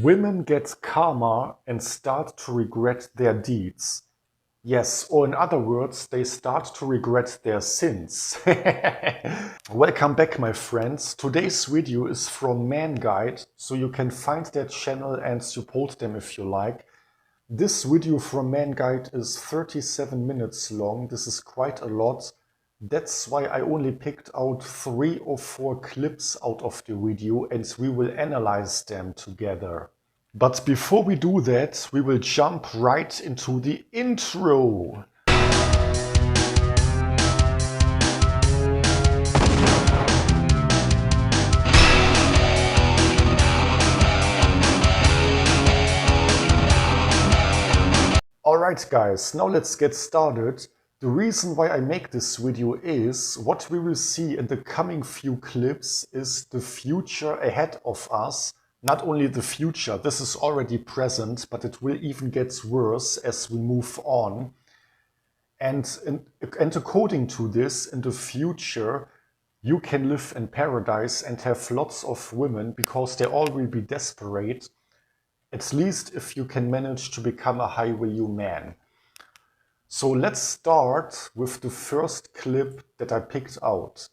Women get karma and start to regret their deeds. Yes, or in other words, they start to regret their sins. Welcome back, my friends. Today's video is from Man Guide, so you can find their channel and support them if you like. This video from Man Guide is 37 minutes long. This is quite a lot. That's why I only picked out 3 or 4 clips out of the video and we will analyze them together. But before we do that, we will jump right into the intro. Alright guys, now let's get started. The reason why I make this video is what we will see in the coming few clips is the future ahead of us. Not only the future, this is already present, but it will even get worse as we move on. And according to this, in the future, you can live in paradise and have lots of women because they all will be desperate, at least if you can manage to become a high-value man. So let's start with the first clip that I picked out.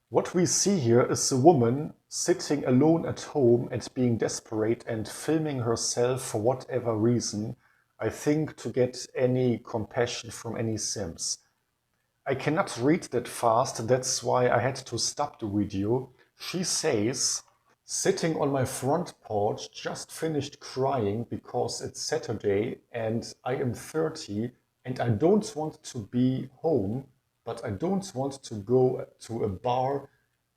What we see here is a woman sitting alone at home and being desperate and filming herself for whatever reason, I think to get any compassion from any Sims. I cannot read that fast, that's why I had to stop the video. She says, "Sitting on my front porch, just finished crying because it's Saturday and I am 30 and I don't want to be home, but I don't want to go to a bar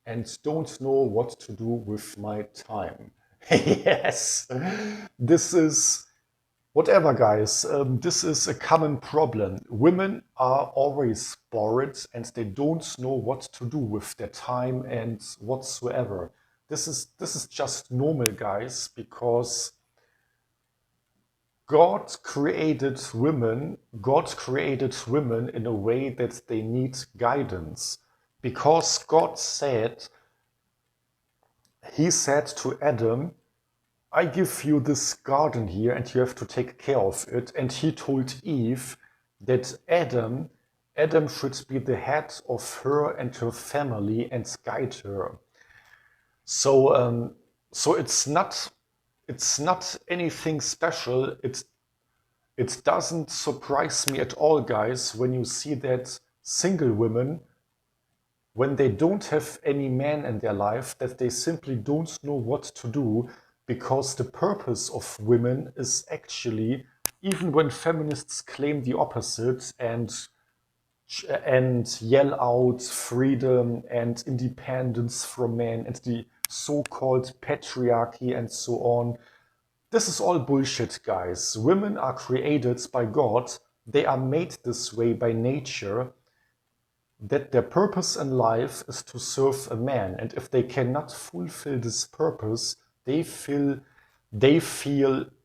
and don't know what to do with my time." Yes, this is whatever, guys. This is a common problem. Women are always bored and they don't know what to do with their time and whatsoever. This is just normal, guys, because God created women in a way that they need guidance. Because God said, He said to Adam, "I give you this garden here and you have to take care of it." And He told Eve that Adam should be the head of her and her family and guide her. So it's not anything special. It doesn't surprise me at all, guys, when you see that single women, when they don't have any man in their life, that they simply don't know what to do, because the purpose of women is actually, even when feminists claim the opposite and yell out freedom and independence from men and the so-called patriarchy and so on. This is all bullshit, guys. Women are created by God. They are made this way by nature, that their purpose in life is to serve a man. And if they cannot fulfill this purpose, they feel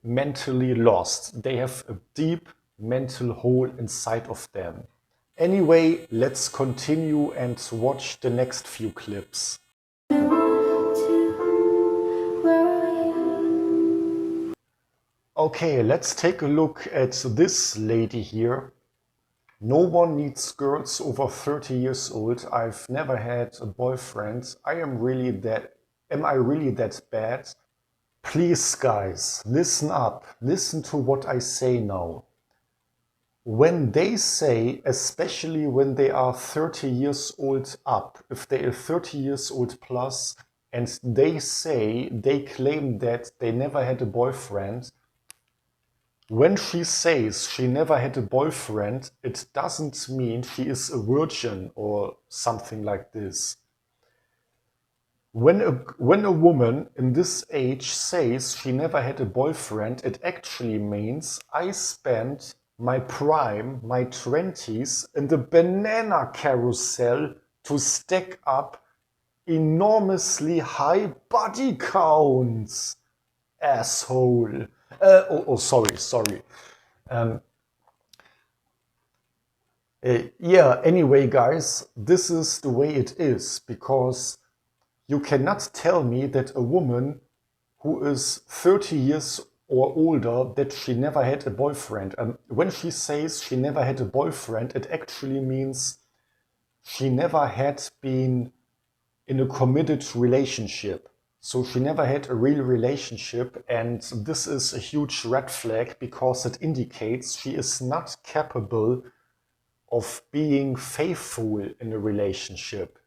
mentally lost. They have a deep mental hole inside of them. Anyway, let's continue and watch the next few clips. Okay, let's take a look at this lady here. "No one needs girls over 30 years old. I've never had a boyfriend. Am I really that bad?" Please, guys, listen up. Listen to what I say now. When they say, especially when they are 30 years old up, if they are 30 years old plus, and they claim that they never had a boyfriend, when she says she never had a boyfriend, it doesn't mean she is a virgin or something like this. When a woman in this age says she never had a boyfriend, it actually means I spent my prime, my 20s, in the banana carousel to stack up enormously high body counts. Asshole. Sorry. Yeah, anyway, guys, this is the way it is, because you cannot tell me that a woman who is 30 years or older that she never had a boyfriend. And when she says she never had a boyfriend, it actually means she never had been in a committed relationship. So she never had a real relationship, and this is a huge red flag because it indicates she is not capable of being faithful in a relationship.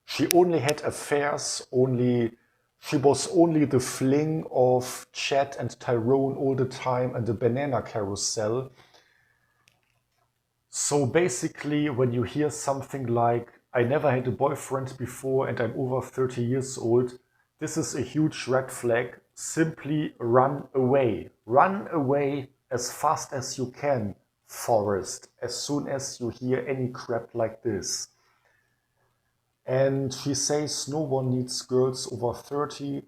She only had affairs, she was only the fling of Chad and Tyrone all the time and the banana carousel. So basically, when you hear something like, I never had a boyfriend before and I'm over 30 years old, this is a huge red flag. Simply run away. Run away as fast as you can, Forrest, as soon as you hear any crap like this. And she says no one needs girls over 30.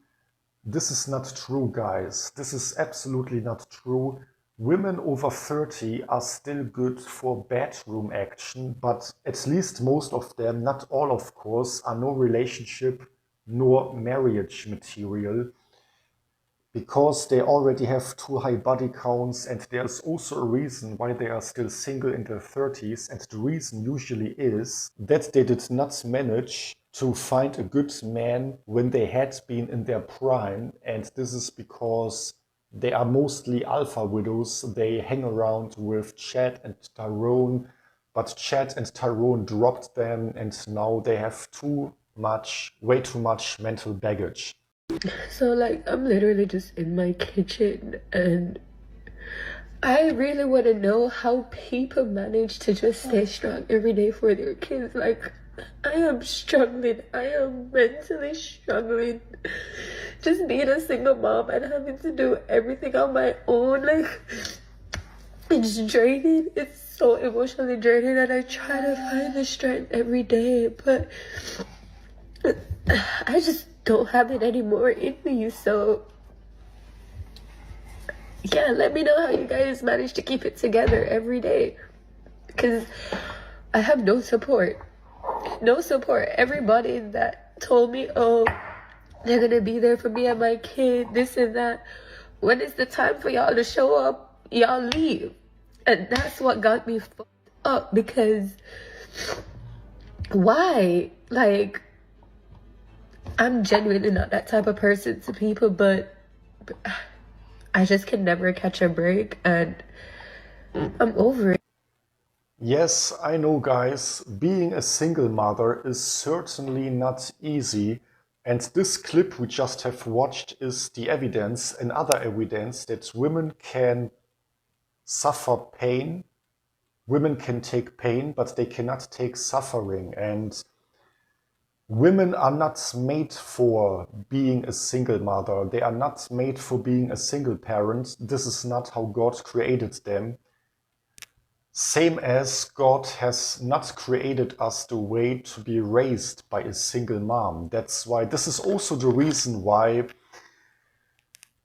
This is not true, guys. This is absolutely not true. Women over 30 are still good for bedroom action, but at least most of them, not all of course, are no relationship nor marriage material because they already have too high body counts, and there's also a reason why they are still single in their 30s, and the reason usually is that they did not manage to find a good man when they had been in their prime, and this is because they are mostly alpha widows. They hang around with Chad and Tyrone, but Chad and Tyrone dropped them, and now they have way too much mental baggage. So, like, I'm literally just in my kitchen, and I really want to know how people manage to just stay strong every day for their kids. Like, I am struggling. I am mentally struggling. Just being a single mom and having to do everything on my own. Like, it's draining. It's so emotionally draining, and I try to find the strength every day, but I just don't have it anymore in me. So yeah, let me know how you guys manage to keep it together every day, because I have no support. Everybody that told me, oh, they're gonna be there for me and my kid, this and that, when it's the time for y'all to show up, y'all leave. And that's what got me fucked up, because why? Like, I'm genuinely not that type of person to people, but I just can never catch a break, and I'm over it. Yes, I know, guys, being a single mother is certainly not easy. And this clip we just have watched is the evidence, another evidence that women can suffer pain. Women can take pain, but they cannot take suffering. And women are not made for being a single mother. They are not made for being a single parent. This is not how God created them. Same as God has not created us the way to be raised by a single mom. That's why this is also the reason why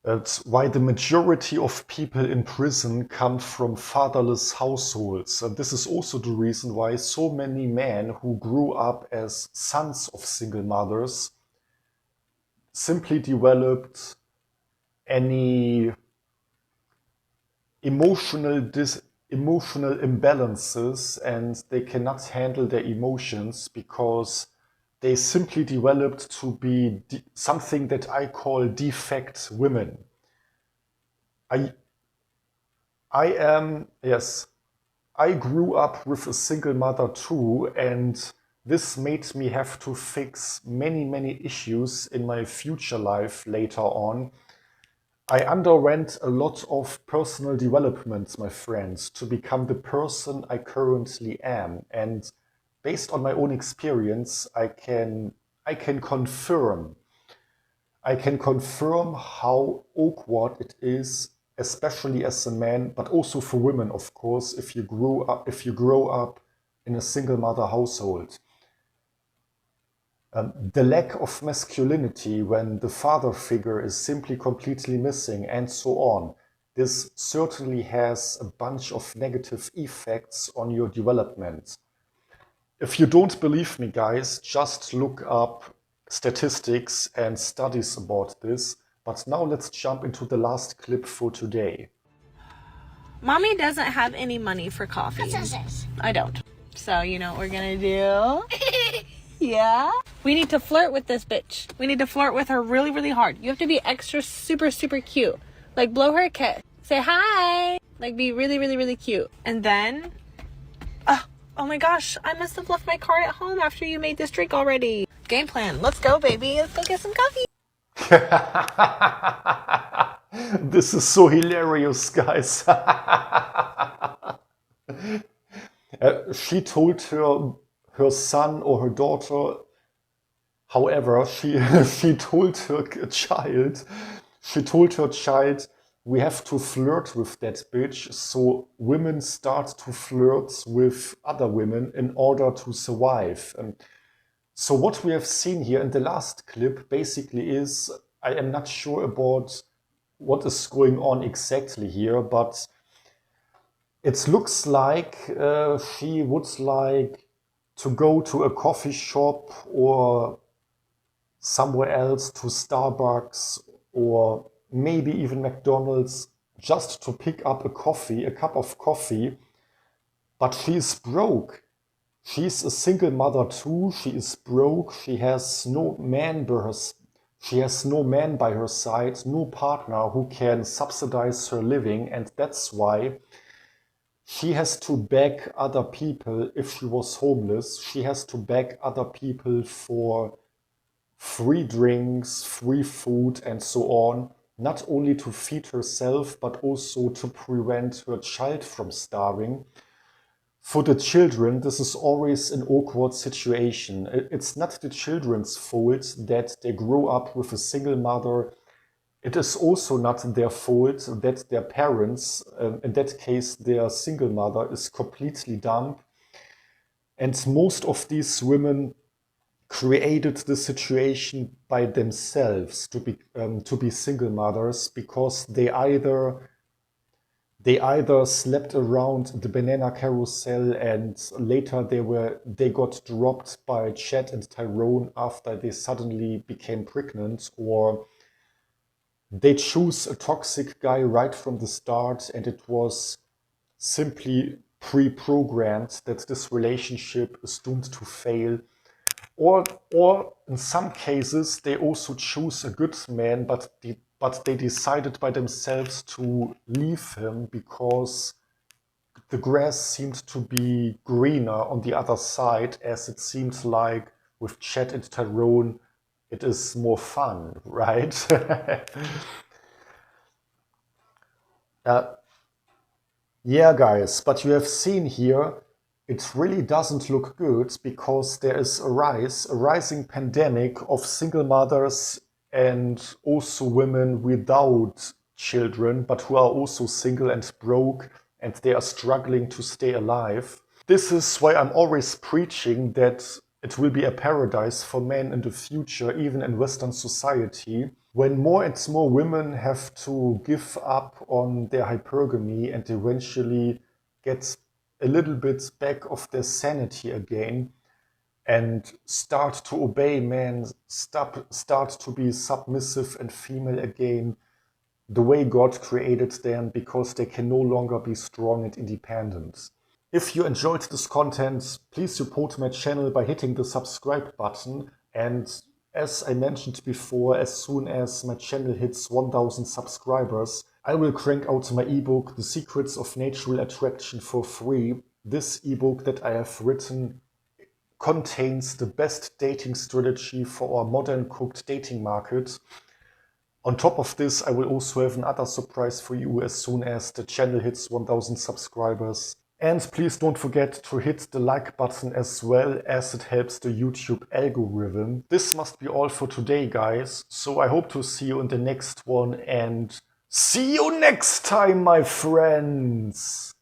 the majority of people in prison come from fatherless households. And this is also the reason why so many men who grew up as sons of single mothers simply developed any emotional imbalances, and they cannot handle their emotions because they simply developed to be something that I call defect women. I yes, I grew up with a single mother too, and this made me have to fix many issues in my future life later on. I underwent a lot of personal development, my friends, to become the person I currently am. And based on my own experience, I can confirm how awkward it is, especially as a man, but also for women, of course, if you grow up in a single mother household. The lack of masculinity when the father figure is simply completely missing, and so on. This certainly has a bunch of negative effects on your development. If you don't believe me, guys, just look up statistics and studies about this. But now let's jump into the last clip for today. Mommy doesn't have any money for coffee. I don't. So you know what we're gonna do? Yeah? We need to flirt with this bitch. We need to flirt with her really, really hard. You have to be extra super, super cute. Like blow her a kiss. Say hi. Like be really, really, really cute. And then, oh my gosh, I must have left my card at home after you made this drink already. Game plan. Let's go, baby. Let's go get some coffee. This is so hilarious, guys. She told her son or her daughter, however, she told her child, we have to flirt with that bitch, so women start to flirt with other women in order to survive. So what we have seen here in the last clip basically is, I am not sure about what is going on exactly here, but it looks like she would like to go to a coffee shop or somewhere else, to Starbucks or maybe even McDonald's, just to pick up a cup of coffee, but she is broke. She's a single mother too. She is broke. She has no man by her side, no partner who can subsidize her living, and that's why she has to beg other people. If she was homeless, she has to beg other people for free drinks, free food, and so on, not only to feed herself, but also to prevent her child from starving. For the children, this is always an awkward situation. It's not the children's fault that they grow up with a single mother. It is also not their fault that their parents, in that case their single mother, is completely dumb. And most of these women created the situation by themselves to be single mothers, because they either slept around the banana carousel and later they got dropped by Chad and Tyrone after they suddenly became pregnant, or they choose a toxic guy right from the start and it was simply pre-programmed that this relationship is doomed to fail. Or in some cases, they also choose a good man, but they decided by themselves to leave him because the grass seemed to be greener on the other side, as it seemed like with Chad and Tyrone, it is more fun, right? Yeah, guys, but you have seen here, it really doesn't look good, because there is a rising pandemic of single mothers and also women without children, but who are also single and broke, and they are struggling to stay alive. This is why I'm always preaching that it will be a paradise for men in the future, even in Western society, when more and more women have to give up on their hypergamy and eventually get a little bit back of their sanity again and start to obey men, start to be submissive and female again, the way God created them, because they can no longer be strong and independent. If you enjoyed this content, please support my channel by hitting the subscribe button, and as I mentioned before, as soon as my channel hits 1000 subscribers, I will crank out my ebook, The Secrets of Natural Attraction, for free. This ebook that I have written contains the best dating strategy for our modern cooked dating market. On top of this, I will also have another surprise for you as soon as the channel hits 1000 subscribers. And please don't forget to hit the like button as well, as it helps the YouTube algorithm. This must be all for today, guys. So I hope to see you in the next one, and see you next time, my friends!